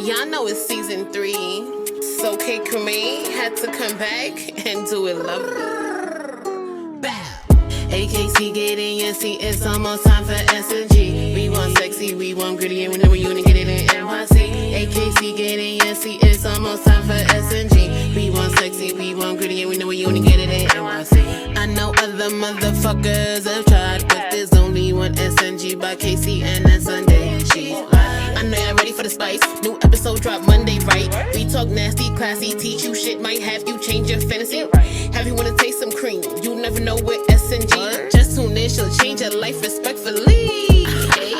Y'all know it's season 3, so Cremè had to come back and do it lovely. Bow. AKC get in your seat, it's almost time for S&G. We want sexy, we want gritty, and we know you wanna get it in NYC. AKC get in your seat, it's almost time for S&G. We want sexy, we want gritty, and we know you wanna get it in NYC. I know other motherfuckers have tried, but there's only one S&G by KC, and that's Sunday. She's I know y'all ready for the spice. New episode drop Monday, right? We talk nasty, classy, teach you shit, might have you change your fantasy. Have you wanna taste some cream? You never know what S&G. Just tune in, she'll change your life respectfully. Hey.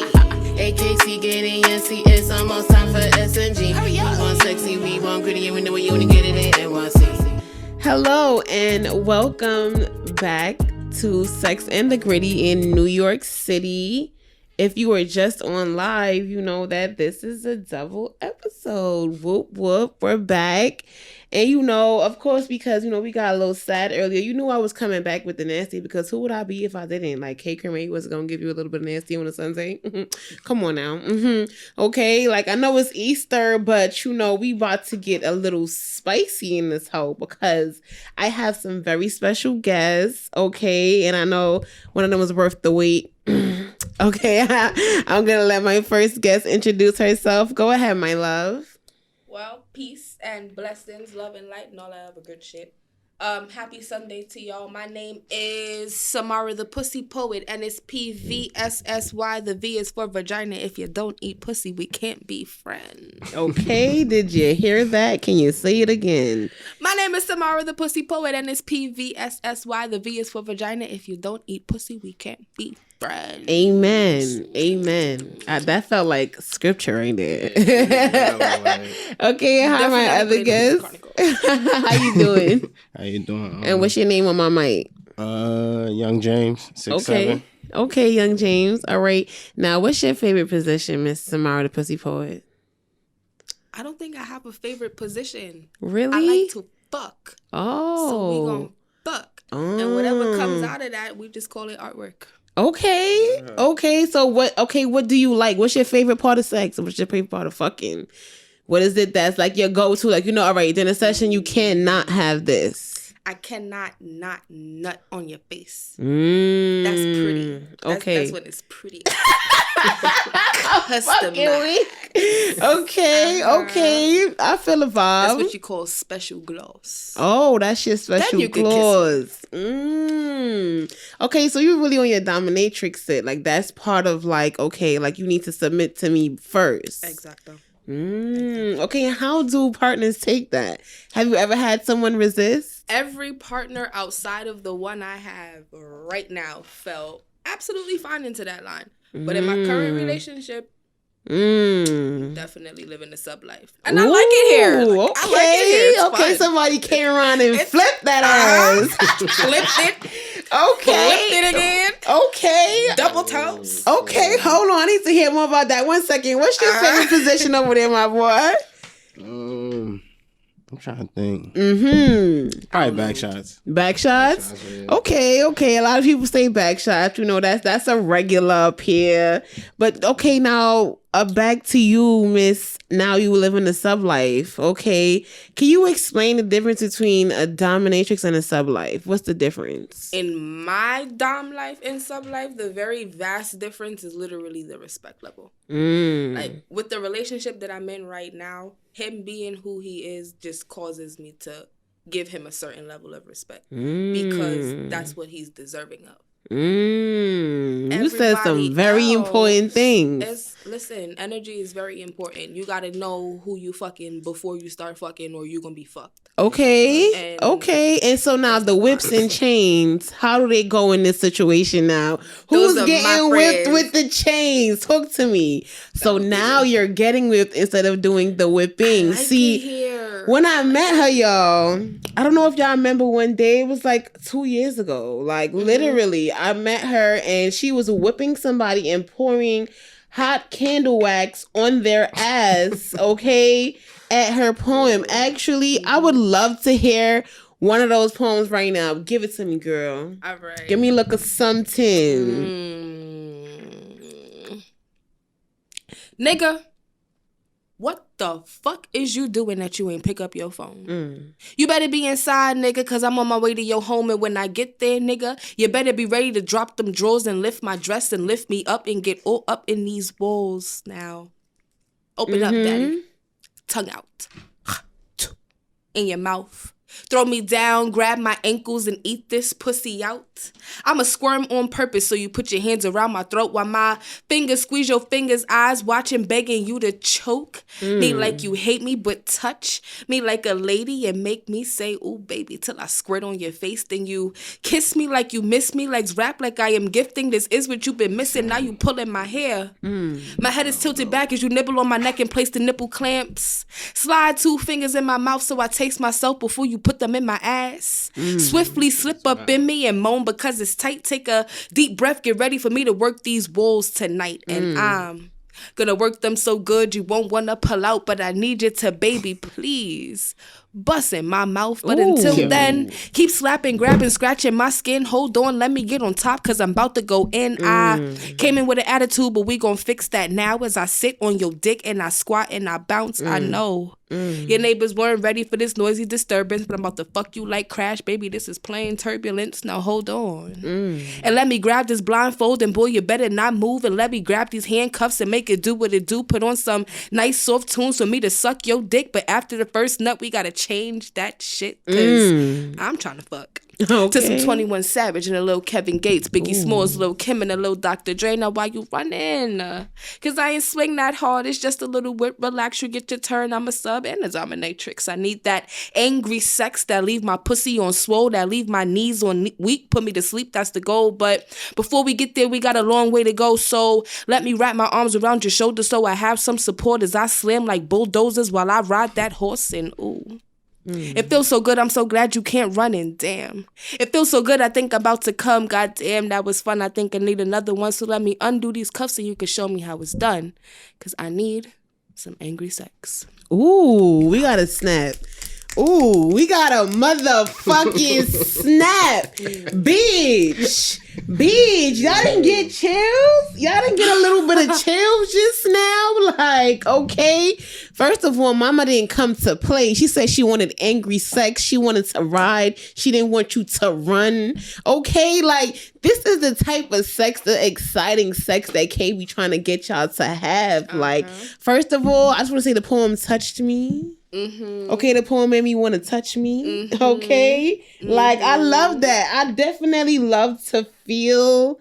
AKC get in your seat, it's almost time for S&G. We want sexy, we want gritty, and we know you wanna get it in NYC. Hello and welcome back to Sex and the Gritty in New York City. If you are just on live, you know that this is a double episode. Whoop, whoop, we're back. And you know, of course, because, you know, we got a little sad earlier. You knew I was coming back with the nasty because who would I be if I didn't? Like, Cremè was going to give you a little bit of nasty on a Sunday. Come on now. Okay, like, I know it's Easter, but, you know, we about to get a little spicy in this hoe because I have some very special guests, okay? And I know one of them was worth the wait. Okay, I'm going to let my first guest introduce herself. Go ahead, my love. Well, peace and blessings, love and light, and all that other good shit. Happy Sunday to y'all. My name is Samara the Pussy Poet, and it's Pvssy. The V is for vagina. If you don't eat pussy, we can't be friends. Okay, did you hear that? Can you say it again? My name is Samara the Pussy Poet, and it's Pvssy. The V is for vagina. If you don't eat pussy, we can't be friends. Amen. Amen. That felt like scripture right there. Okay, hi my other guest. How you doing? How you doing? And what's your name on my mic? Young James, 6'7". Okay, Young James. All right. Now, what's your favorite position, Miss Samara the Pussy Poet? I don't think I have a favorite position. Really? I like to fuck. Oh. So we gonna fuck. And whatever comes out of that, we just call it artwork. Okay. Okay. So what do you like? What's your favorite part of sex? What's your favorite part of fucking? What is it that's like your go-to? Like, you know, all right, dinner session, you cannot have this. I cannot not nut on your face. That's pretty. Okay. That's when it's pretty. Okay. I feel a vibe. That's what you call special gloss. Oh, that's your special gloss. Okay, so you're really on your dominatrix set. Like, that's part of like, okay, like you need to submit to me first. Exactly. Okay, and how do partners take that? Have you ever had someone resist? Every partner outside of the one I have right now fell absolutely fine into that line. But in my current relationship, definitely living the sub life. And I like it here. Like, okay. I like it here. It's fun. Somebody came around and flipped that ass. Flipped it. Okay. Flipped it again. Okay. Double toes. Okay, hold on. I need to hear more about that. 1 second. What's your favorite position over there, my boy? I'm trying to think. Probably back shots. Back shots? Yeah. Okay. A lot of people say back shots. You know, that's a regular up here. But okay, now back to you, Miss. Now you live in the sub life. Okay. Can you explain the difference between a dominatrix and a sub life? What's the difference? In my dom life and sub life, the very vast difference is literally the respect level. Like with the relationship that I'm in right now, him being who he is just causes me to give him a certain level of respect because that's what he's deserving of. You said some very important things. Listen, energy is very important. You gotta know who you fucking before you start fucking, or you gonna be fucked. Okay. And so now the whips and chains, how do they go in this situation now? Who's getting whipped with the chains? Talk to me. So now you're getting whipped instead of doing the whipping. When I met her, y'all, I don't know if y'all remember one day, it was like 2 years ago. Like literally, I met her and she was whipping somebody and pouring hot candle wax on their ass, okay, at her poem. Actually, I would love to hear one of those poems right now. Give it to me, girl. All right. Give me look of something. Nigga, what the fuck is you doing that you ain't pick up your phone? You better be inside, nigga, because I'm on my way to your home. And when I get there, nigga, you better be ready to drop them drawers and lift my dress and lift me up and get all up in these walls now. Open up, daddy. Tongue out. In your mouth. Throw me down, grab my ankles, and eat this pussy out. I'ma squirm on purpose so you put your hands around my throat while my fingers squeeze your fingers' eyes, watching, begging you to choke. Me like you hate me, but touch me like a lady and make me say, ooh, baby, till I squirt on your face. Then you kiss me like you miss me, legs wrap like I am gifting. This is what you've been missing, now you pulling my hair. My head is tilted back as you nibble on my neck and place the nipple clamps. Slide 2 fingers in my mouth so I taste myself before you put them in my ass. Swiftly slip up in me and moan because it's tight. Take a deep breath, get ready for me to work these walls tonight. And I'm gonna work them so good you won't wanna pull out, but I need you to, baby, please bust in my mouth. But until then, keep slapping, grabbing, scratching my skin. Hold on, let me get on top because I'm about to go in. I came in with an attitude, but we gonna fix that now as I sit on your dick and I squat and I bounce. I know your neighbors weren't ready for this noisy disturbance, but I'm about to fuck you like Crash, baby. This is plain turbulence. Now hold on. And let me grab this blindfold, and boy, you better not move. And let me grab these handcuffs and make it do what it do. Put on some nice soft tunes for me to suck your dick. But after the first nut, we gotta change that shit because I'm trying to fuck. To some 21 Savage and a little Kevin Gates, Biggie Smalls, little Kim and a little Dr. Dre. Now why you running? Cause I ain't swing that hard. It's just a little whip. Relax, you get your turn. I'm a sub and a dominatrix. I need that angry sex that leave my pussy on swole, that leave my knees on weak, put me to sleep. That's the goal. But before we get there, we got a long way to go. So let me wrap my arms around your shoulders so I have some support as I slam like bulldozers while I ride that horse. And ooh. It feels so good, I'm so glad you can't run in, damn. It feels so good, I think about to come, goddamn, that was fun, I think I need another one. So let me undo these cuffs so you can show me how it's done. Cause I need some angry sex. Ooh, we got a snap. Ooh, we got a motherfucking snap. Bitch. Y'all didn't get chills? Y'all didn't get a little bit of chills just now? Like, okay. First of all, mama didn't come to play. She said she wanted angry sex. She wanted to ride. She didn't want you to run. Okay, like, this is the type of sex, the exciting sex that Kay be trying to get y'all to have. Like, first of all, I just want to say the poem touched me. Okay, the poem made me want to touch me. Okay, like I love that. I definitely love to feel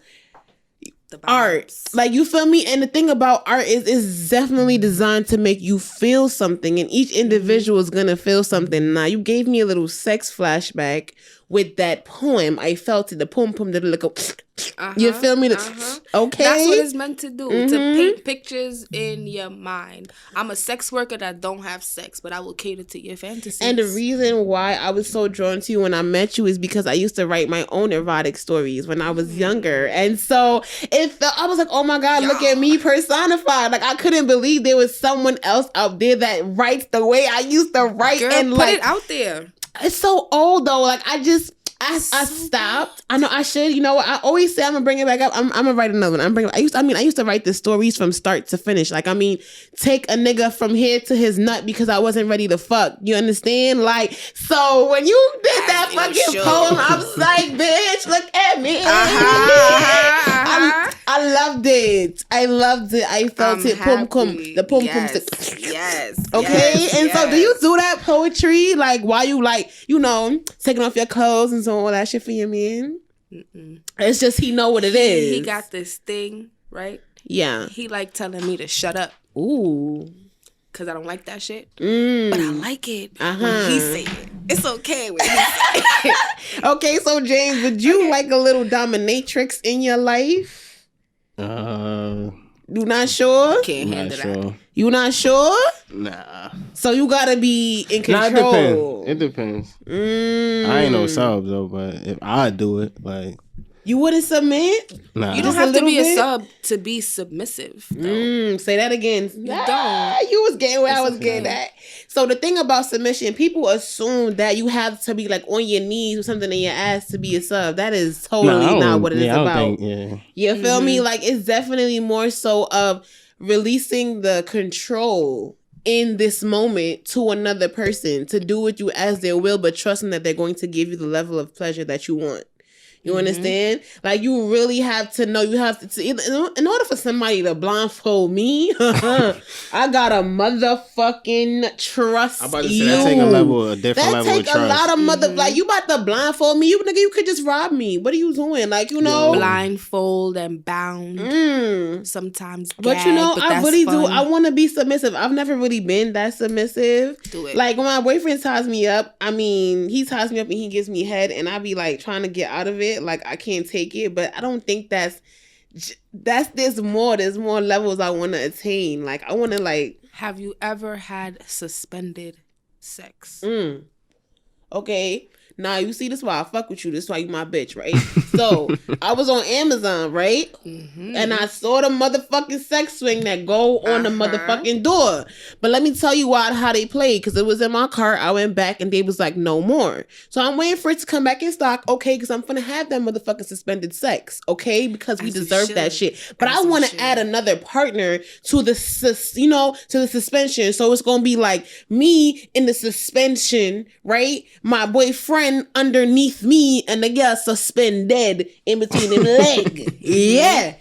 the art. Like, you feel me? And the thing about art is it's definitely designed to make you feel something, and each individual is gonna feel something. Now, you gave me a little sex flashback with that poem. I felt it. The poem did a little. You feel me? Okay. That's what it's meant to do. To paint pictures in your mind. I'm a sex worker that don't have sex, but I will cater to your fantasies. And the reason why I was so drawn to you when I met you is because I used to write my own erotic stories when I was younger. And so I was like, oh my God, look at me personified. Like, I couldn't believe there was someone else out there that writes the way I used to write. Girl, and put like, it out there. It's so old though. Like, I stopped. I know I should. You know what? I always say I'm gonna bring it back up. I'm gonna write another one. I used to write the stories from start to finish. Like, I mean, take a nigga from here to his nut because I wasn't ready to fuck. You understand? Like, so when you did that fucking poem, I was like, bitch, look at me. I loved it. I felt it. Pum cum. The pum cum. Yes. Okay. So do you do that poetry like while you like, you know, taking off your clothes and all that shit for your man? It's just he know what it is. He got this thing, right? Yeah. He like telling me to shut up. Ooh. Cause I don't like that shit. But I like it when he say it. It's okay when he say it. Okay, so James, would you like a little dominatrix in your life? You not sure? Can't handle that. You not sure? Nah. So you gotta be in control. It depends. I ain't no sub though, but if I do it, like, you wouldn't submit? Nah. You don't have to be a sub to be submissive. Say that again. You don't. You was getting where I was getting at. So the thing about submission, people assume that you have to be like on your knees with something in your ass to be a sub. That is totally not what it is about. You feel me? Like, it's definitely more so of releasing the control in this moment to another person to do with you as their will, but trusting that they're going to give you the level of pleasure that you want. You understand? Like, you really have to know. You have to in order for somebody to blindfold me, I gotta motherfucking trust I'm about to you. say that take a different level of trust. That take a lot of like, you about to blindfold me. You nigga, you could just rob me. What are you doing? Like, you know, blindfold and bound. Sometimes, but you know, I really do. I want to be submissive. I've never really been that submissive. Do it. Like, when my boyfriend ties me up, I mean, he ties me up and he gives me head, and I be like trying to get out of it. Like, I can't take it, but I don't think there's more levels I want to attain. Like, I want to, like, have you ever had suspended sex? Okay, now you see, this is why I fuck with you. This is why you my bitch, right? So I was on Amazon, right? And I saw the motherfucking sex swing that go on the motherfucking door. But let me tell you how they played, because it was in my cart. I went back and they was like, no more. So I'm waiting for it to come back in stock, okay? Because I'm gonna have that motherfucking suspended sex, okay? Because we deserve that shit. But I want to add another partner to the to the suspension. So it's gonna be like me in the suspension, right? My boyfriend underneath me, and they get suspended in between them leg. Yeah.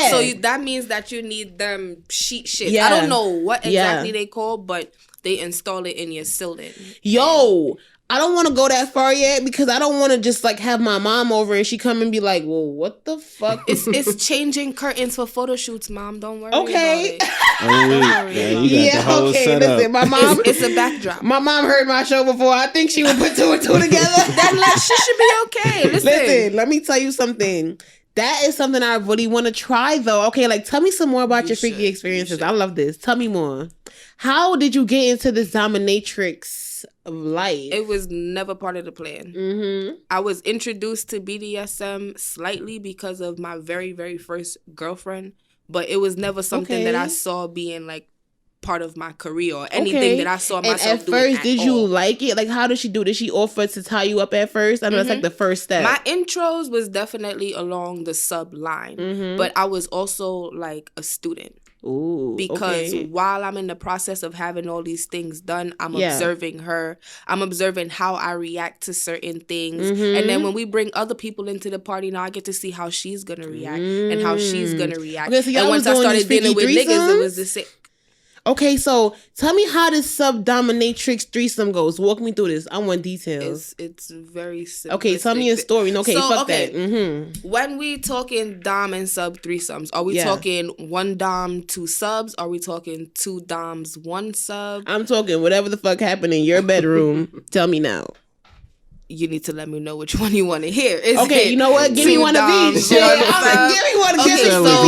So that means that you need them sheet shit. Yeah. I don't know what exactly they call, but they install it in your ceiling. Yo, I don't want to go that far yet, because I don't want to just like have my mom over and she come and be like, well, what the fuck? It's changing curtains for photo shoots, Mom. Don't worry okay. about it. Listen, my mom, it's a backdrop. My mom heard my show before. I think she would put two and two together. That shit should be okay. Listen, let me tell you something. That is something I really want to try, though. Okay, like, tell me some more about your freaky experiences. I love this. Tell me more. How did you get into this dominatrix of life? It was never part of the plan. I was introduced to BDSM slightly because of my very, very first girlfriend, but it was never something that I saw being like part of my career or anything that I saw myself doing. And at first, did you like it? Like, how did she do? Did she offer to tie you up at first? I know that's like the first step. My intros was definitely along the sub line, but I was also like a student. Ooh, because while I'm in the process of having all these things done, I'm observing her. I'm observing how I react to certain things. And then when we bring other people into the party, now I get to see how she's going to react and how she's going to react. Okay, so and once I started dealing with niggas, it was the same. Okay, so tell me how this sub dominatrix threesome goes. Walk me through this. I want details. It's very simple. Okay, tell me a story. Okay, so, fuck that. When we talking dom and sub threesomes, are we talking one dom, two subs? Are we talking two doms, one sub? I'm talking whatever the fuck happened in your bedroom. Tell me now. You need to let me know which one you want to hear. Okay, you know what? Give me one of these. Give me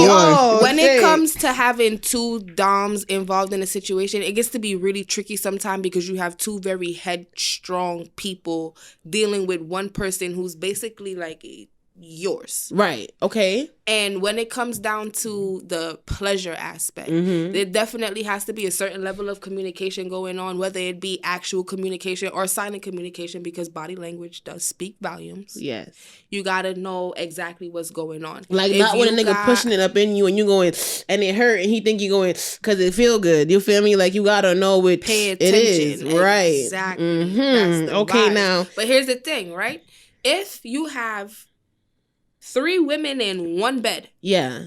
one. When it comes to having two doms involved in a situation, it gets to be really tricky sometimes because you have two very headstrong people dealing with one person who's basically like yours. Right. Okay. And when it comes down to the pleasure aspect, there definitely has to be a certain level of communication going on, whether it be actual communication or silent communication, because body language does speak volumes. Yes. You got to know exactly what's going on. Like, if not when a nigga pushing it up in you and you going, and it hurt, and he think you going, because it feel good. You feel me? Like, you got to know what pay attention. It is. Right. Exactly. That's the okay, vibe. now. But here's the thing, right? If you have 3 women in one bed. Yeah.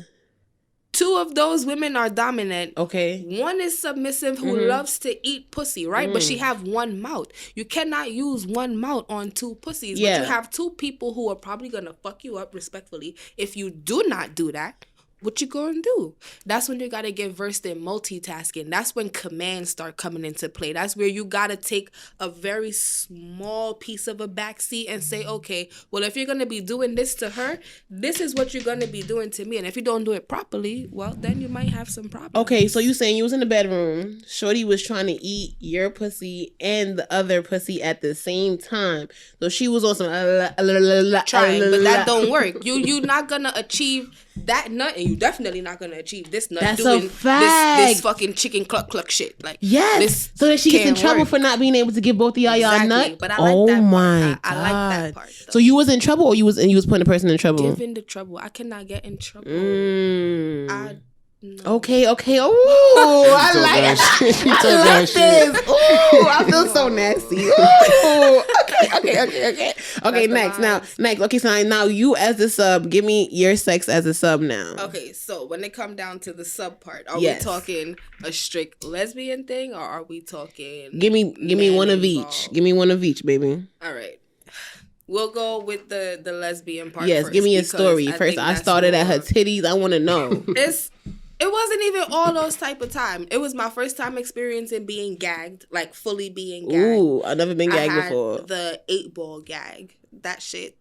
2 of those women are dominant. Okay. 1 is submissive who loves to eat pussy, right? But she have one mouth. You cannot use one mouth on 2 pussies. Yeah. But you have 2 people who are probably going to fuck you up respectfully. If you do not do that, what you gonna do? That's when you gotta get versed in multitasking. That's when commands start coming into play. That's where you gotta take a very small piece of a backseat and say, okay, well, if you're gonna be doing this to her, this is what you're gonna be doing to me. And if you don't do it properly, well, then you might have some problems. Okay, so you saying you was in the bedroom, shorty was trying to eat your pussy and the other pussy at the same time. So she was on some trying, but that don't work. You're not gonna achieve that nut, and you definitely not gonna achieve this nut. That's doing a fact. This fucking chicken cluck cluck shit. Like, yes, so that she gets in trouble for not being able to give both of y'all nut. But I like that my part. I like that part. Though. So you was in trouble, or you was putting the person in trouble? Give in the trouble. I cannot get in trouble. No. Okay. Ooh, I like this. Ooh, I feel so nasty. Ooh. Okay. Next. Okay, so now you as the sub, give me your sex as a sub now. Okay, so when it come down to the sub part, are Yes. we talking a strict lesbian thing, or are we talking? Give me one of involved? each. Give me one of each, baby. All right. We'll go with the lesbian part. Yes, first, give me a story. First, I started at her titties. I want to know. It wasn't even all those type of time. It was my first time experiencing being gagged, like fully being gagged. Ooh, I've never been gagged I had before. The 8-ball gag. That shit.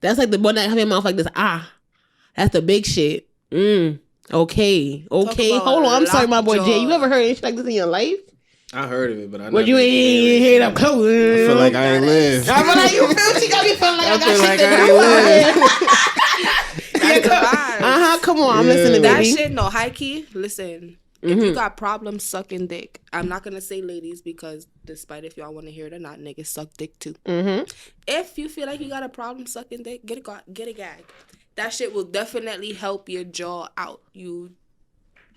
That's like the one that have your mouth like this. That's the big shit. Okay. Hold on. I'm sorry, my boy Jay. You ever heard anything like this in your life? I heard of it, but I But you ain't hear it up close. I feel like I ain't lived. I feel like you feel. She got me feeling like I got shit to I do. That's the vibe. Come on. I'm listening, That baby. shit, no, high key, listen. If you got problems sucking dick, I'm not going to say ladies because despite if y'all want to hear it or not, niggas suck dick too. If you feel like you got a problem sucking dick, get a gag. That shit will definitely help your jaw out. You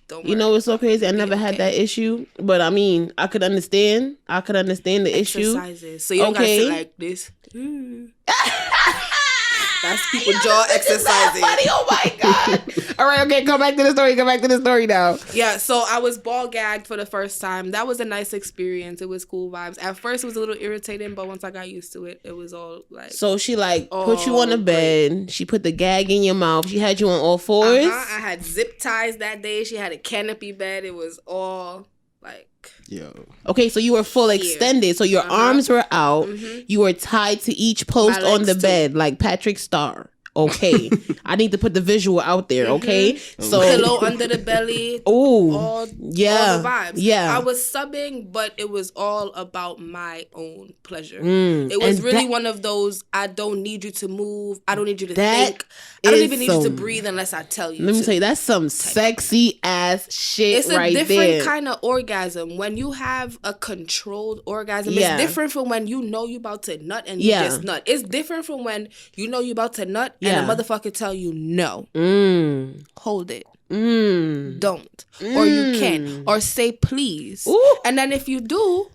know what's so crazy? I never had that issue, but I mean, I could understand. The issue. Exercises. So you don't gotta sit like this. That's people jaw exercising. Funny. Oh my god! All right, okay, come back to the story now. Yeah, so I was ball gagged for the first time. That was a nice experience. It was cool vibes. At first, it was a little irritating, but once I got used to it, it was all like. So she put you on the bed. She put the gag in your mouth. She had you on all fours. I had zip ties that day. She had a canopy bed. It was all like. Yo. Okay, so you were full extended. So your arms were out. You were tied to each post on the bed like Patrick Starr. Okay, I need to put the visual out there. Okay, so pillow under the belly. All the vibes. Yeah, I was subbing, but it was all about my own pleasure. It was really one of those. I don't need you to move. I don't need you to think. I don't even need you to breathe unless I tell you. Let me tell you, that's some sexy ass shit. It's right there. It's a different kind of orgasm. When you have a controlled orgasm, it's different from when you know you about to nut and you just nut. It's different from when you know you about to nut and a motherfucker tell you no. Hold it. Don't. Or you can. Or say please. Ooh. And then if you do,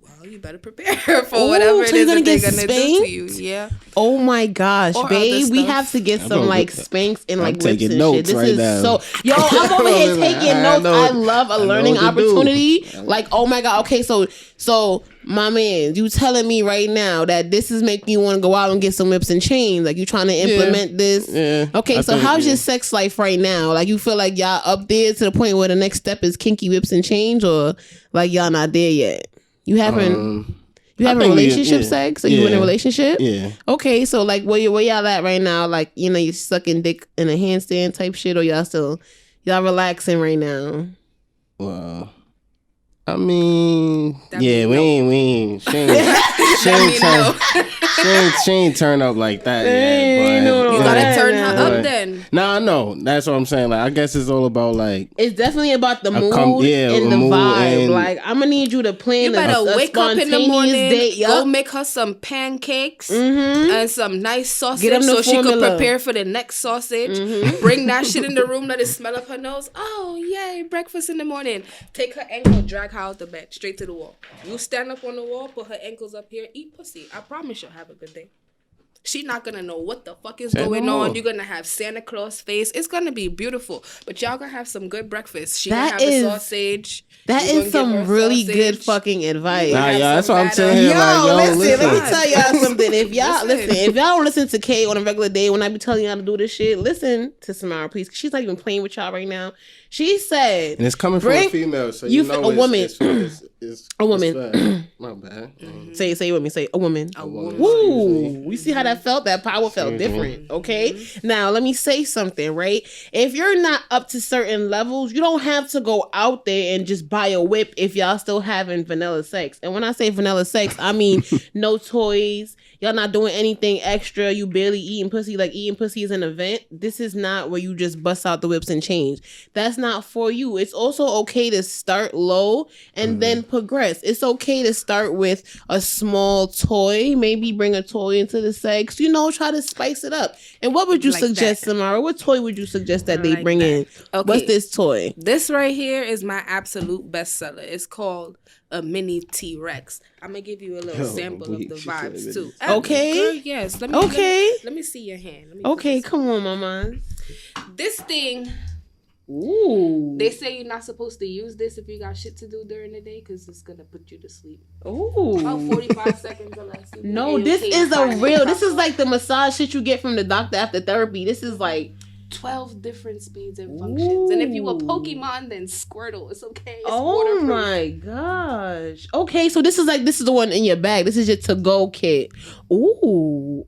well, you better prepare for whatever it is that they're gonna do to you. Yeah. Oh my gosh, babe. We have to get some like spanks and like whips and shit. This is so I'm over here taking notes. I love a learning opportunity. Like, oh my god. Okay, so my man, you telling me right now that this is making you want to go out and get some whips and chains? Like, you trying to implement this? Yeah. Okay, so how's your sex life right now? Like, you feel like y'all up there to the point where the next step is kinky whips and chains, or like y'all not there yet? You having relationship sex? Are you in a relationship? Yeah. Okay, so like where y'all at right now? Like, you sucking dick in a handstand type shit, or y'all relaxing right now? Well, I mean, we ain't. She ain't turn up like that yet. But, you gotta turn her up then. Nah, no, that's what I'm saying. Like, I guess it's all about like. It's definitely about the mood and the vibe. Like, I'm gonna need you to plan. You better wake up in the morning, go make her some pancakes and some nice sausage so she could prepare for the next sausage. Bring that shit in the room, let it smell up her nose. Oh yay, breakfast in the morning. Take her ankle, drag her out the bed, straight to the wall. You stand up on the wall, put her ankles up here, eat pussy. I promise you'll have a good day. She not gonna know what the fuck is going on. You're gonna have Santa Claus face. It's gonna be beautiful. But y'all gonna have some good breakfast. She gonna have a sausage. That is some really good fucking advice. Nah, y'all, that's what I'm saying. Listen, let me tell y'all something. If y'all don't listen to Kay on a regular day when I be telling y'all to do this shit, listen to Samara, please. She's not even playing with y'all right now. She said, and it's coming from a female, so you know a woman. It's a woman. My bad. Say it with me. Say a woman. A woman. Woo! We see how that felt. That power felt different. Okay. Now let me say something. Right? If you're not up to certain levels, you don't have to go out there and just buy a whip if y'all still having vanilla sex. And when I say vanilla sex, I mean no toys. Y'all not doing anything extra. You barely eating pussy. Like, eating pussy is an event. This is not where you just bust out the whips and change. That's not for you. It's also okay to start low and then progress. It's okay to start with a small toy. Maybe bring a toy into the sex. Try to spice it up. And what would you suggest, Samara? What toy would you suggest that they bring in? Okay. What's this toy? This right here is my absolute bestseller. It's called a mini T-Rex. I'm gonna give you a little sample of the vibes too. Okay. Girl, yes. Let me see your hand. Okay, come on, mama. This thing. Ooh. They say you're not supposed to use this if you got shit to do during the day because it's gonna put you to sleep. Ooh. About 45 seconds or less. No, this is a real. This is like the massage shit you get from the doctor after therapy. This is like 12 different speeds and functions. Ooh. And if you a Pokemon, then Squirtle. It's okay. It's oh my gosh. Okay, so this is the one in your bag. This is your to-go kit. Ooh.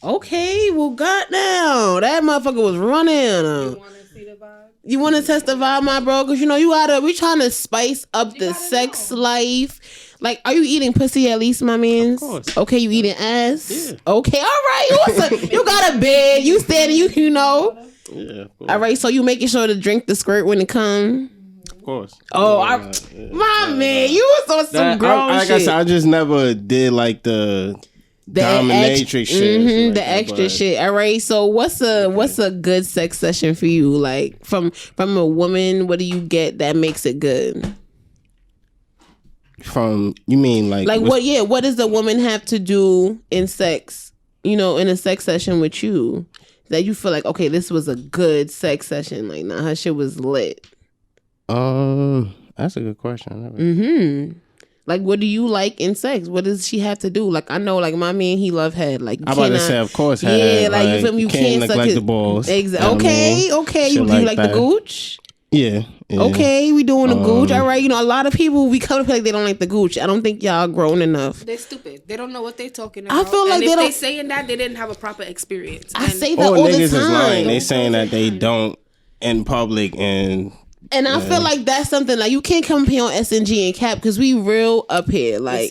Okay, well, goddamn. That motherfucker was running. You want to see the vibe? You want to test the vibe, my bro? Because, we trying to spice up the sex life. Like, are you eating pussy at least, my man? Of course. Okay, you eating ass? Yeah. Okay, all right. You got a bed. You standing, you know. Yeah, of course. All right, so you making sure to drink the squirt when it come? Of course. Oh, my man, you was on some grown shit. Like I said, I just never did like the Dominatrix shit. The extra shit. All right. So what's a good sex session for you? Like from a woman, what do you get that makes it good? You mean like what does the woman have to do in sex? In a sex session with you that you feel like, okay, this was a good sex session. Like, nah, her shit was lit. That's a good question. Like, what do you like in sex? What does she have to do? Like, I know, like, my man, he love head. Like, I'm about to say, of course, head. Yeah, like, you feel me? You can't neglect the balls. Exactly. Okay. Do you like the gooch? Yeah. Okay, we doing the gooch. All right. A lot of people, we come to play like they don't like the gooch. I don't think y'all grown enough. They're stupid. They don't know what they're talking about. I feel like they saying that, they didn't have a proper experience. I say that all the time. Niggas is lying. They saying that they don't in public and I feel like that's something like you can't come here on SNG and cap because we real up here. Like,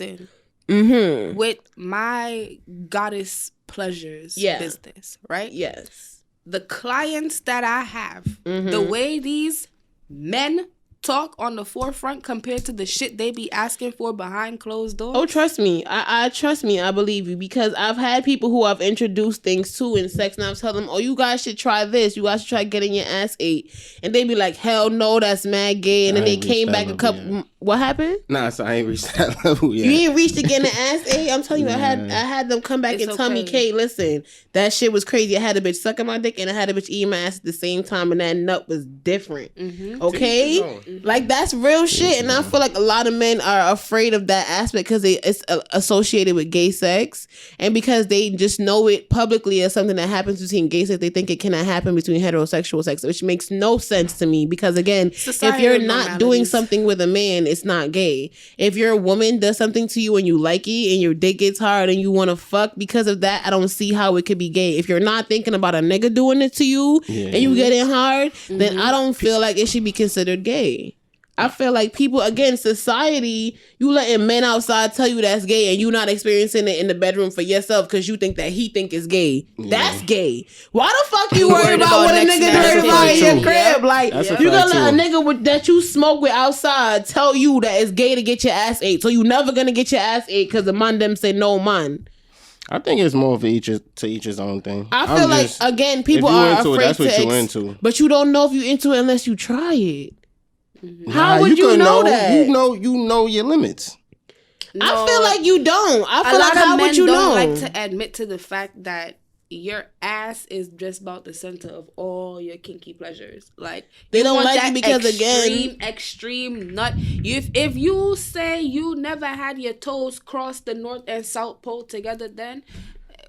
listen, with my goddess pleasures business, right? Yes. The clients that I have, the way these men talk on the forefront compared to the shit they be asking for behind closed doors. Oh, trust me. I trust me. I believe you because I've had people who I've introduced things to in sex and I've told them, oh, you guys should try this. You guys should try getting your ass ate. And they be like, hell no, that's mad gay. And then they came back a couple... Yeah. What happened? Nah, so I ain't reached that level yet. You ain't reached to getting the ass ate? I'm telling you, I had them come back and tell me, Kate, listen, that shit was crazy. I had a bitch sucking my dick and I had a bitch eating my ass at the same time and that nut was different. Okay? Like, that's real shit. And I feel like a lot of men are afraid of that aspect because it's associated with gay sex. And because they just know it publicly as something that happens between gay sex, they think it cannot happen between heterosexual sex, which makes no sense to me. Because, again, if you're not doing something with a man, it's not gay. If your woman does something to you and you like it and your dick gets hard and you want to fuck because of that, I don't see how it could be gay. If you're not thinking about a nigga doing it to you and you getting hard, then I don't feel like it should be considered gay. I feel like people, again, society, you letting men outside tell you that's gay and you not experiencing it in the bedroom for yourself because you think that he think it's gay. That's gay. Why the fuck you worried about what a nigga heard about in your crib? Like, you gonna let a nigga that you smoke with outside tell you that it's gay to get your ass ate. So you never gonna get your ass ate because the man them say no man. I think it's more for each his own thing. I feel like, again, people are afraid to that's what you into. But you don't know if you're into it unless you try it. How would you know that? You know your limits. No, I feel like you don't. I feel like how would you know? Like to admit to the fact that your ass is just about the center of all your kinky pleasures. Like they don't like it because extreme nut. If you say you never had your toes cross the North and South Pole together, then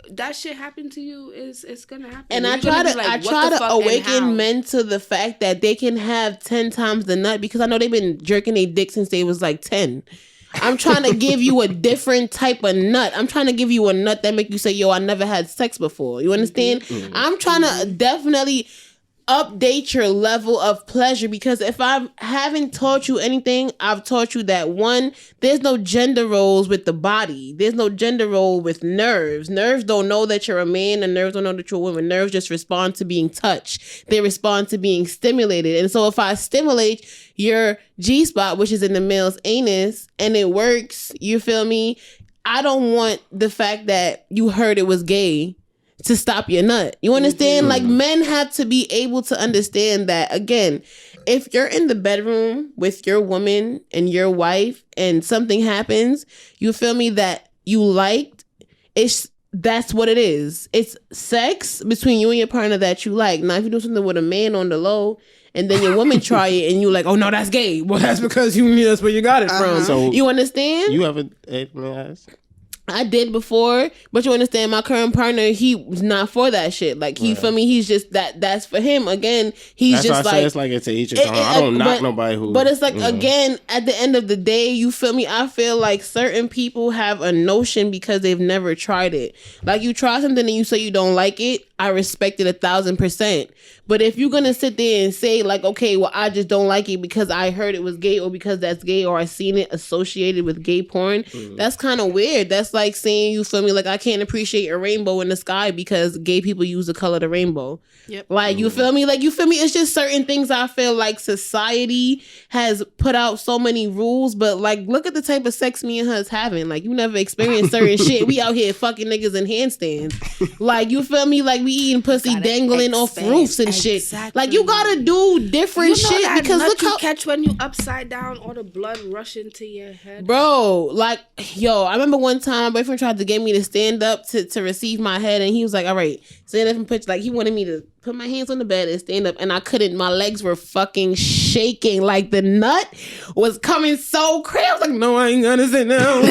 that shit happened to you it's gonna happen. And I try to awaken men to the fact that they can have 10 times the nut because I know they've been jerking their dick since they was like 10. I'm trying to give you a different type of nut. I'm trying to give you a nut that make you say, yo, I never had sex before. You understand? I'm trying to definitely update your level of pleasure, because if I haven't taught you anything, I've taught you that one, there's no gender roles with the body. There's no gender role with nerves. Nerves don't know that you're a man, and nerves don't know that you're a woman. Nerves just respond to being touched. They respond to being stimulated. And so if I stimulate your G-spot, which is in the male's anus, and it works, you feel me? I don't want the fact that you heard it was gay to stop your nut. You understand? Mm-hmm. Like, men have to be able to understand that, again, if you're in the bedroom with your woman and your wife and something happens, you feel me, that you liked, that's what it is. It's sex between you and your partner that you like. Now, if you do something with a man on the low, and then your woman try it, and you like, oh no, that's gay. Well, that's because that's where you got it from. So you understand? You ever ate my ass? I did before, but you understand, my current partner, he was not for that shit. Like, he, for me, he's just that's for him. Again, he's that's just like, it's like it's each his own. I don't knock nobody who. But it's like, again, at the end of the day, you feel me? I feel like certain people have a notion because they've never tried it. Like, you try something and you say you don't like it, I respect it 1,000%. But if you're gonna sit there and say like, okay, well, I just don't like it because I heard it was gay, or because that's gay, or I seen it associated with gay porn, that's kind of weird. That's like saying, you feel me, like, I can't appreciate a rainbow in the sky because gay people use the color of the rainbow. Yep. Like, you feel me? Like, you feel me? It's just certain things I feel like society has put out so many rules, but like, look at the type of sex me and her is having. Like, you never experienced certain shit. We out here fucking niggas in handstands. Like, you feel me? Like, we eating pussy dangling off roofs and shit. Like, you gotta do different shit, that because look how you catch when you upside down, all the blood rushing to your head. Bro, like, yo, I remember one time my boyfriend tried to get me to stand up to receive my head, and he was like, all right, stand up and put, like, he wanted me to put my hands on the bed and stand up, and I couldn't. My legs were fucking shaking. Like, the nut was coming so crazy. I was like, no, I ain't gonna sit down.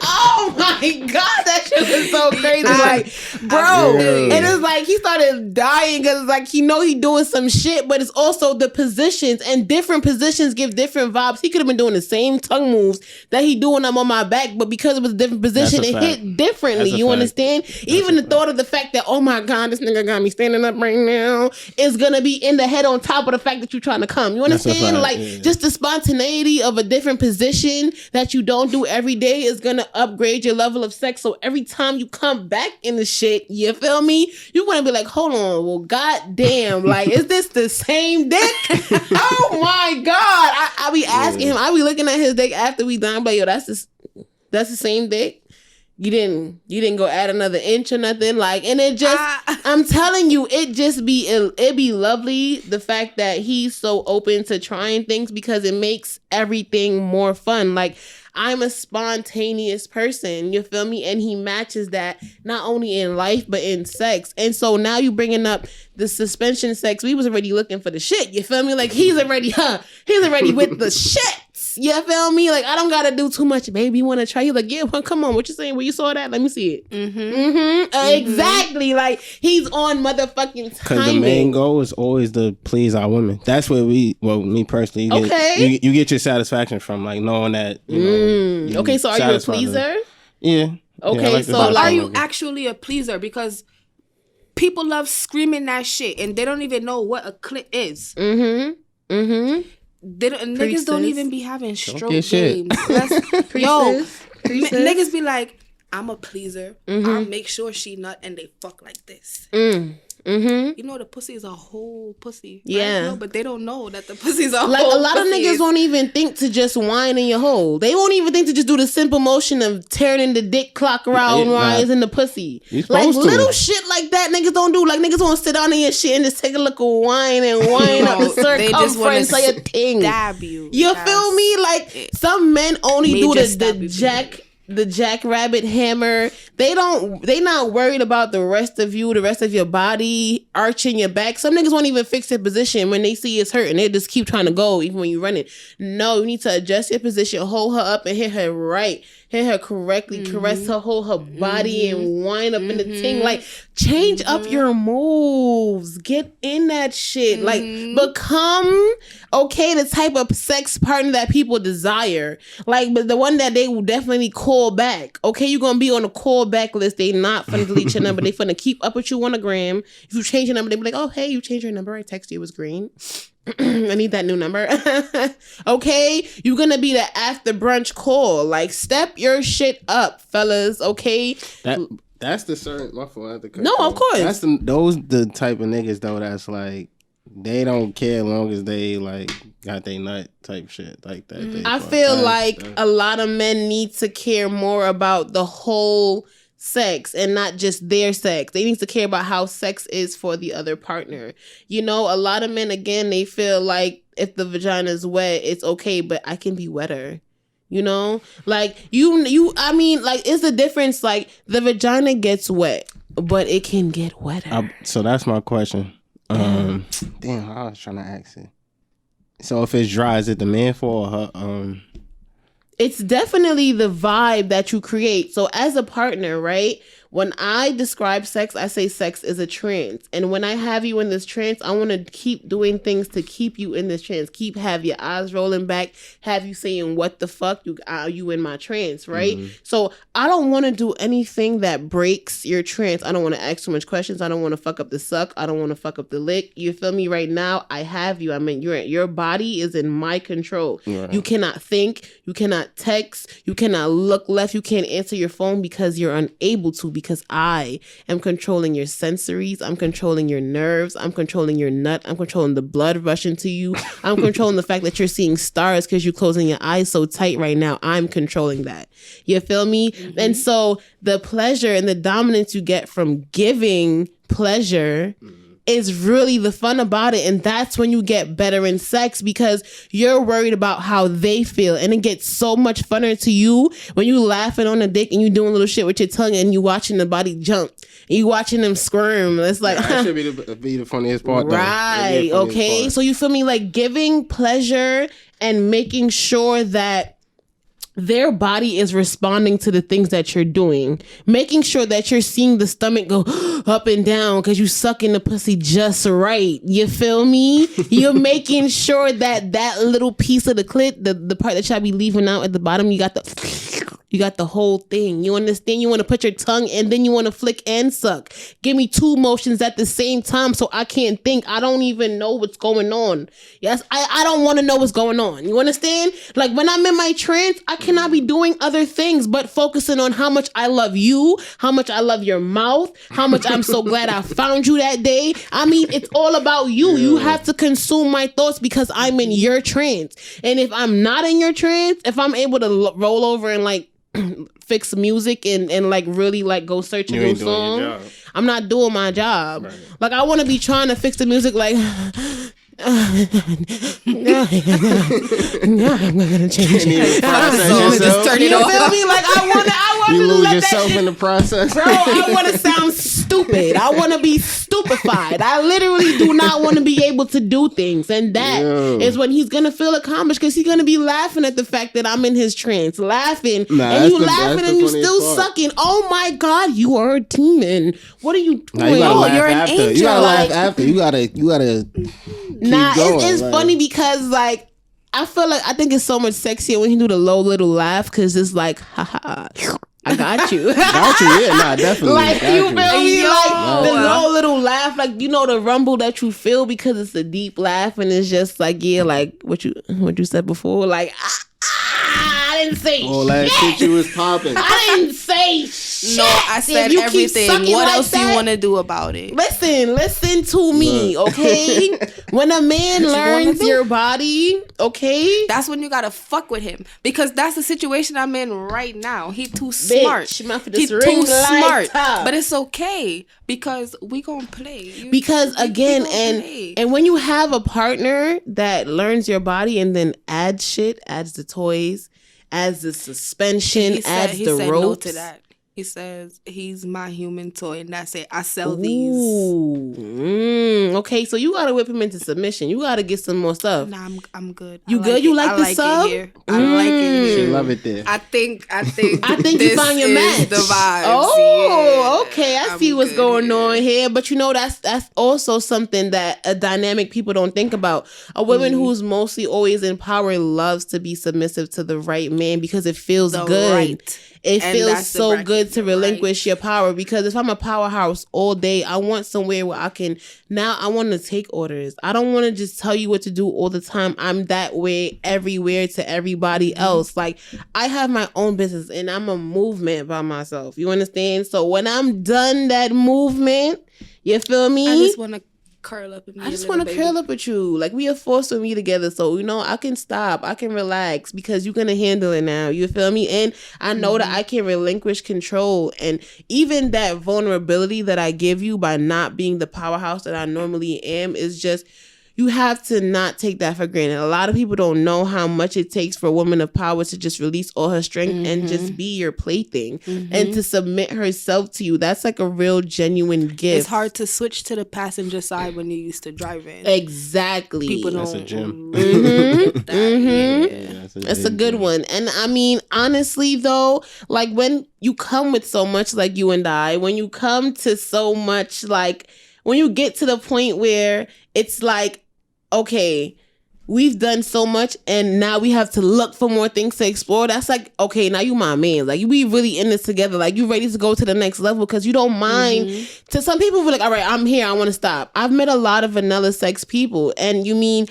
Oh my God, that shit was so crazy. Like, bro, and it's like he started dying because it's like he know he doing some shit, but it's also the positions, and different positions give different vibes. He could have been doing the same tongue moves that he doing them on my back, but because it was a different position, it hit differently. You understand? Even the thought of the fact that, oh my God, this nigga got me standing up right now, is gonna be in the head on top of the fact that you're trying to come. You understand? Like, just the spontaneity of a different position that you don't do every day is gonna upgrade your level of sex. So every time you come back in the shit, you feel me, you're gonna be like, hold on, well, goddamn, like, is this the same dick? Oh my God, I be asking him, I be looking at his dick after we done, but yo, that's the same dick. You didn't go add another inch or nothing, like, and it just, I'm telling you, it be lovely, the fact that he's so open to trying things, because it makes everything more fun. Like, I'm a spontaneous person, you feel me? And he matches that not only in life, but in sex. And so now you bringing up the suspension sex. We was already looking for the shit, you feel me? Like, he's already with the shit. You feel me? Like, I don't gotta do too much. Baby, you wanna try? You like, yeah, well, come on. What you saying? Where you saw that? Let me see it. Exactly. Like, he's on motherfucking timing. Because the main goal is always to please our women. That's where me personally, you get your satisfaction from, like, knowing that, you know. Okay, so are you a pleaser? Yeah. Okay, yeah, like so like, are you actually a pleaser? Because people love screaming that shit, and they don't even know what a clit is. Niggas don't even be having stroke games. Niggas be like, I'm a pleaser. I'll make sure she nut, and they fuck like this. You know, the pussy is a whole pussy. Right? Yeah. No, but they don't know that the pussy is a like, whole a lot of niggas won't even think to just whine in your hole. They won't even think to just do the simple motion of turning the dick clock around rise in the pussy. Like, little shit like that niggas don't do. Like, niggas won't sit down in your shit and just take a look of wine and whine up the circumference of your thing. Stab you. You feel me? Like, some men only do the jackrabbit hammer. They not worried about the rest of you, the rest of your body, arching your back. Some niggas won't even fix their position when they see it's hurting. They just keep trying to go even when you run it. No, you need to adjust your position, hold her up and hit her right. hit her correctly, caress her whole body and wind up in the ting. Like, change up your moves. Get in that shit. Like, become, the type of sex partner that people desire. Like, but the one that they will definitely call back. Okay, you're going to be on a call back list. They not finna delete your number. They finna keep up with you on a gram. If you change your number, they be like, oh, hey, you changed your number. I text you. It was green. I need that new number. Okay, you're gonna be the after brunch call. Like, step your shit up, fellas. Okay, that's the certain. My fault. No, of course. That's the type of niggas though. That's like they don't care as long as they like got they nut type shit like that. I feel like a lot of men need to care more about the whole sex and not just their sex. They need to care about how sex is for the other partner. You know, a lot of men, again, they feel like if the vagina is wet, it's okay, but I can be wetter. You know, like I mean, like, it's the difference. Like, the vagina gets wet, but it can get wetter. So that's my question. Damn, I was trying to ask it. So if it's dry, is it the man fault or her? It's definitely the vibe that you create. So as a partner, right? When I describe sex, I say sex is a trance. And when I have you in this trance, I want to keep doing things to keep you in this trance. Have your eyes rolling back. Have you saying, what the fuck? You in my trance, right? So I don't want to do anything that breaks your trance. I don't want to ask too much questions. I don't want to fuck up the suck. I don't want to fuck up the lick. You feel me? Right now, I have you. I mean, your body is in my control. Right. You cannot think. You cannot text. You cannot look left. You can't answer your phone because you're unable to, because I am controlling your sensories. I'm controlling your nerves. I'm controlling your nut. I'm controlling the blood rushing to you. I'm controlling the fact that you're seeing stars because you're closing your eyes so tight right now. I'm controlling that. You feel me? And so the pleasure and the dominance you get from giving pleasure is really the fun about it. And that's when you get better in sex, because you're worried about how they feel. And it gets so much funner to you when you laughing on a dick and you doing little shit with your tongue and you watching the body jump and you watching them squirm. It's like, that should be the funniest part, though. Right. Okay. So you feel me? Like, giving pleasure and making sure that their body is responding to the things that you're doing. Making sure that you're seeing the stomach go up and down because you sucking the pussy just right. You feel me? You're making sure that little piece of the clit, the part that y'all be leaving out at the bottom, you got the whole thing. You understand? You want to put your tongue and then you want to flick and suck. Give me two motions at the same time so I can't think. I don't even know what's going on. Yes, I don't want to know what's going on. You understand? Like, when I'm in my trance, I cannot be doing other things but focusing on how much I love you, how much I love your mouth, how much I'm so glad I found you that day. I mean, it's all about you. You have to consume my thoughts because I'm in your trance. And if I'm not in your trance, if I'm able to roll over and like fix music and like really like go search a new song, I'm not doing my job. Right. Like, I want to be trying to fix the music like I'm gonna change it. Just turn it off. You feel me? Like, I want you to lose let yourself that shit, in the process. bro. I want to sound stupid. I want to be stupefied. I literally do not want to be able to do things, and that is when he's gonna feel accomplished, because he's gonna be laughing at the fact that I'm in his trance, laughing, and you laughing and you still sucking. Oh my god, you are a demon. What are you doing? You're an angel. You gotta laugh after. You gotta. It's funny because, like, I think it's so much sexier when you do the low little laugh, because it's like, haha, I got you. Definitely. Like, you feel me? Like, the low little laugh, like, you know, the rumble that you feel because it's a deep laugh, and it's just like, yeah, like what you said before, like, I didn't say all that shit you was popping. I didn't say shit. No, I said everything. What else do you want to do about it? Listen to me, okay? When a man learns your body, okay? That's when you gotta fuck with him, because that's the situation I'm in right now. He too smart. He's too smart. But it's okay, because we gonna play. Because again, and when you have a partner that learns your body and then adds shit, adds the toys, adds the suspension, adds the ropes. No to that. He says he's my human toy, and that's it. I sell Ooh. these. Okay, so you gotta whip him into submission. You gotta get some more stuff. Nah, I'm good. You good? You like the sub? I like it here. She love it there. I think I think you find your match. The vibes. Oh, okay. I see what's going here. on here. But you know, that's also something that a dynamic people don't think about. A woman who's mostly always in power loves to be submissive to the right man because it feels good. Right. It And feels that's the so bracket, good to relinquish right. your power, because if I'm a powerhouse all day, I want somewhere where I want to take orders. I don't want to just tell you what to do all the time. I'm that way everywhere to everybody else. Like, I have my own business and I'm a movement by myself. You understand? So when I'm done that movement, you feel me? I just want to curl up with me. I just want to curl up with you. Like, we are forced with me together. So, you know, I can stop. I can relax because you're going to handle it now. You feel me? And I know that I can relinquish control. And even that vulnerability that I give you by not being the powerhouse that I normally am is just, you have to not take that for granted. A lot of people don't know how much it takes for a woman of power to just release all her strength and just be your plaything and to submit herself to you. That's like a real genuine gift. It's hard to switch to the passenger side when you're used to driving. Exactly. People That's don't. a gem. It's a good one. And I mean, honestly though, like when you come with so much, like you and I, when you come to so much, like when you get to the point where it's like, okay, we've done so much and now we have to look for more things to explore. That's like, okay, now you my man. Like, you be really in this together. Like, you ready to go to the next level because you don't mind. To some people, we're like, all right, I'm here. I want to stop. I've met a lot of vanilla sex people, and you mean,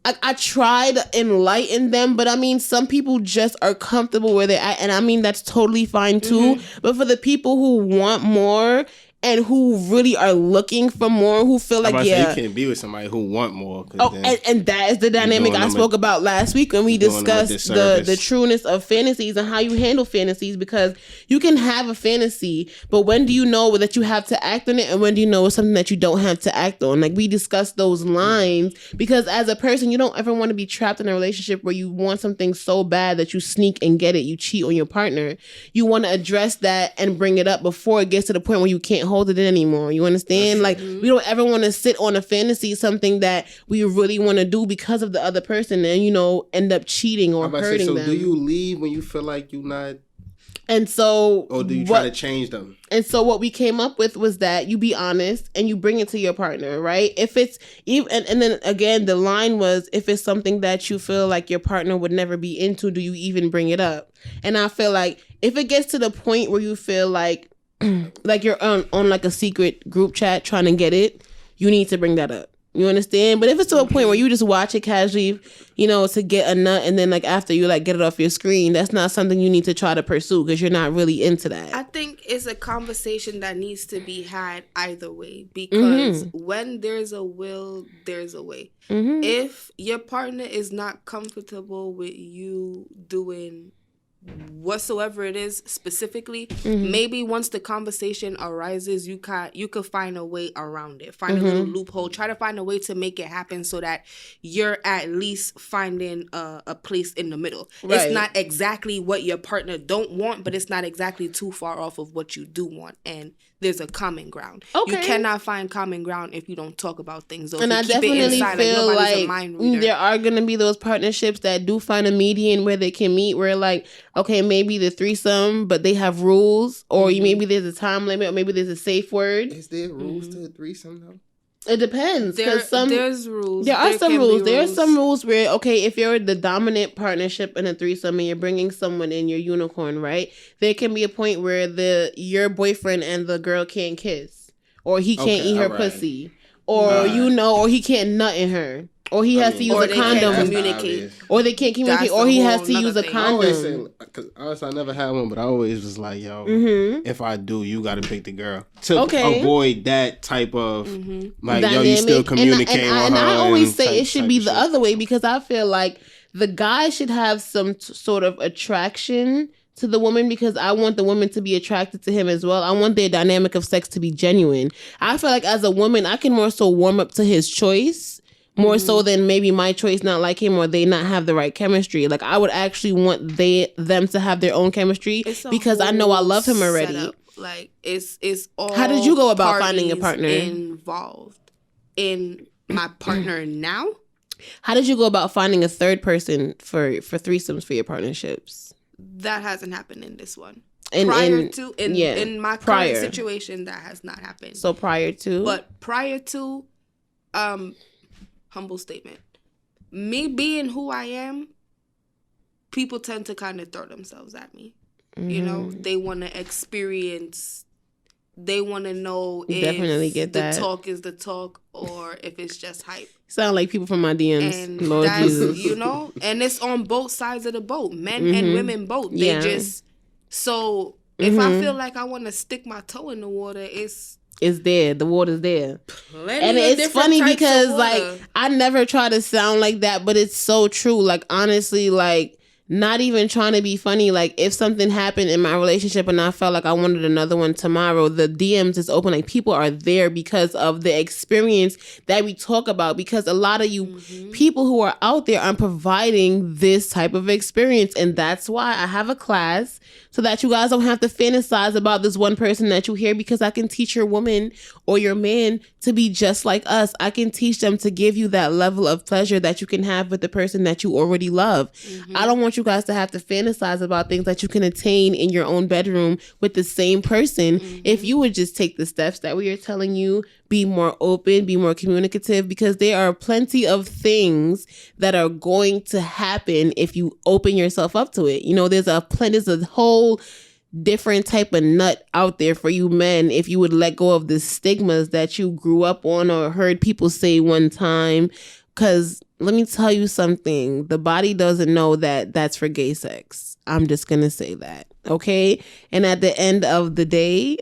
I try to enlighten them, but I mean, some people just are comfortable where they're at, and I mean, that's totally fine too. But for the people who want more and who really are looking for more, who feel like, you can't be with somebody who want more. Oh, and that is the dynamic I spoke about last week when we discussed the trueness of fantasies and how you handle fantasies, because you can have a fantasy, but when do you know that you have to act on it, and when do you know it's something that you don't have to act on? Like, we discussed those lines, because as a person, you don't ever want to be trapped in a relationship where you want something so bad that you sneak and get it, you cheat on your partner. You want to address that and bring it up before it gets to the point where you can't hold it in anymore. You understand? Like, we don't ever want to sit on a fantasy, something that we really want to do because of the other person, and, you know, end up cheating or hurting them. So do you leave when you feel like you're not? And so, or do you try to change them? And so what we came up with was that you be honest and you bring it to your partner, right? If it's even, and then again, the line was, if it's something that you feel like your partner would never be into, do you even bring it up? And I feel like if it gets to the point where you feel like you're on like a secret group chat trying to get it, you need to bring that up. You understand? But if it's to a point where you just watch it casually, you know, to get a nut, and then like after you like get it off your screen, that's not something you need to try to pursue because you're not really into that. I think it's a conversation that needs to be had either way, because when there's a will, there's a way. If your partner is not comfortable with you doing whatsoever it is specifically, maybe once the conversation arises, you could find a way around it, find a little loophole, try to find a way to make it happen so that you're at least finding a place in the middle. Right. It's not exactly what your partner don't want, but it's not exactly too far off of what you do want, and there's a common ground. Okay. You cannot find common ground if you don't talk about things. Or and I definitely feel like there are going to be those partnerships that do find a median where they can meet, where like, okay, maybe the threesome, but they have rules, or maybe there's a time limit, or maybe there's a safe word. Is there rules to a threesome though? It depends. There's rules. There are some rules. There are some rules where, okay, if you're the dominant partnership in a threesome and you're bringing someone in, your unicorn, right? There can be a point where your boyfriend and the girl can't kiss, or he can't eat her pussy, or or he can't nut in her. Or he has to use a condom. Or they can't communicate. Or he has to use a condom. Because I never had one, but I always was like, yo, if I do, you got to pick the girl. To avoid that type of, like, dynamic. Yo, you still communicate with her. And I always say it should be the other way, because I feel like the guy should have some sort of attraction to the woman, because I want the woman to be attracted to him as well. I want their dynamic of sex to be genuine. I feel like as a woman, I can more so warm up to his choice more so than maybe my choice not like him or they not have the right chemistry. Like, I would actually want them to have their own chemistry because I know I love him already. Setup. Like, it's all. How did you go about finding a partner involved in my partner now? How did you go about finding a third person for threesomes for your partnerships? That hasn't happened in this one. In my current situation, that has not happened. So prior to, humble statement. Me being who I am, people tend to kind of throw themselves at me. Mm-hmm. You know, they want to experience. They want to know if definitely get the that. talk is the talk or if it's just hype. Sound like people from my DMs. And Lord Jesus. You know, and it's on both sides of the boat, men and women both. They just if I feel like I want to stick my toe in the water, it's there. The water's there. And it's funny because like I never try to sound like that, but it's so true. Like, honestly, like, not even trying to be funny. Like, if something happened in my relationship and I felt like I wanted another one tomorrow, the DMs is open. Like, people are there because of the experience that we talk about. Because a lot of you people who are out there are providing this type of experience. And that's why I have a class so that you guys don't have to fantasize about this one person that you hear, because I can teach your woman or your man to be just like us. I can teach them to give you that level of pleasure that you can have with the person that you already love. I don't want you guys to have to fantasize about things that you can attain in your own bedroom with the same person. If you would just take the steps that we are telling you, be more open, be more communicative, because there are plenty of things that are going to happen if you open yourself up to it. You know, there's a whole different type of nut out there for you men if you would let go of the stigmas that you grew up on or heard people say one time. Because let me tell you something, the body doesn't know that that's for gay sex. I'm just going to say that. Okay. And at the end of the day,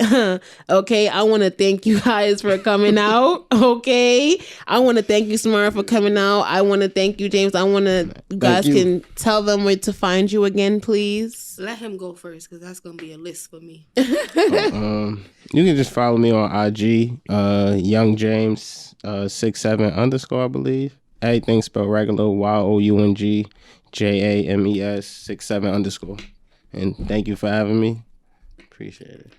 okay, I want to thank you guys for coming out. Okay. I want to thank you, Samara, for coming out. I want to thank you, James. I want to, you guys can tell them where to find you again, please. Let him go first, because that's going to be a list for me. You can just follow me on IG, Young James 67_ I believe. Everything spelled regular, YOUNG JAMES 67_. And thank you for having me. Appreciate it.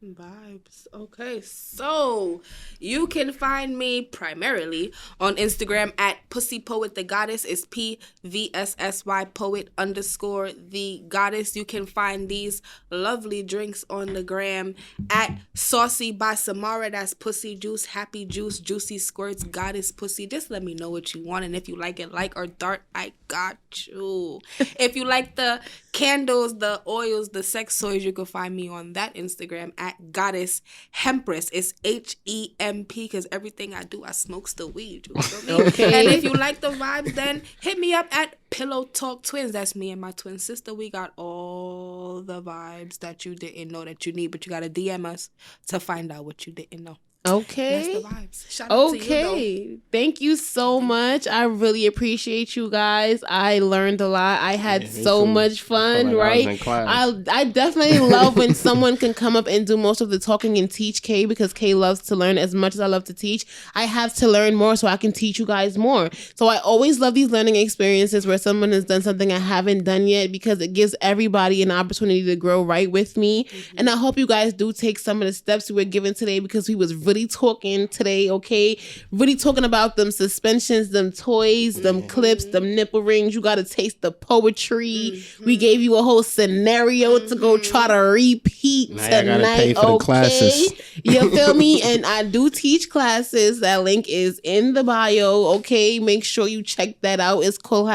Vibes. Okay, so you can find me primarily on Instagram at Pussy Poet the Goddess. It's PVSSY Poet _ the Goddess. You can find these lovely drinks on the gram at Saucy by Samara. That's Pussy Juice, Happy Juice, Juicy Squirts, Goddess Pussy. Just let me know what you want, and if you like it light or dark, I got you. If you like the candles, the oils, the sex toys, you can find me on that Instagram at Goddess Hempress. It's HEMP, because everything I do, I smokes the weed. You feel me? Okay. And if you like the vibes, then hit me up at Pillow Talk Twins. That's me and my twin sister. We got all the vibes that you didn't know that you need, but you gotta DM us to find out what you didn't know. Okay. That's the vibes. Shout out to you, thank you so much. I really appreciate you guys. I learned a lot. I had so much fun, right? I definitely love when someone can come up and do most of the talking and teach Kay, because Kay loves to learn as much as I love to teach. I have to learn more so I can teach you guys more. So I always love these learning experiences where someone has done something I haven't done yet, because it gives everybody an opportunity to grow right with me. And I hope you guys do take some of the steps we were given today, because we was really talking today, okay? Really talking about them suspensions, them toys, them clips, them nipple rings. You got to taste the poetry. We gave you a whole scenario to go try to repeat tonight, I gotta pay for the classes. You feel me? And I do teach classes. That link is in the bio, okay? Make sure you check that out. It's called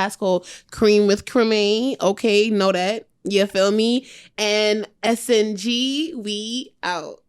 Cream with Cremè, okay? Know that. You feel me? And SNG, we out.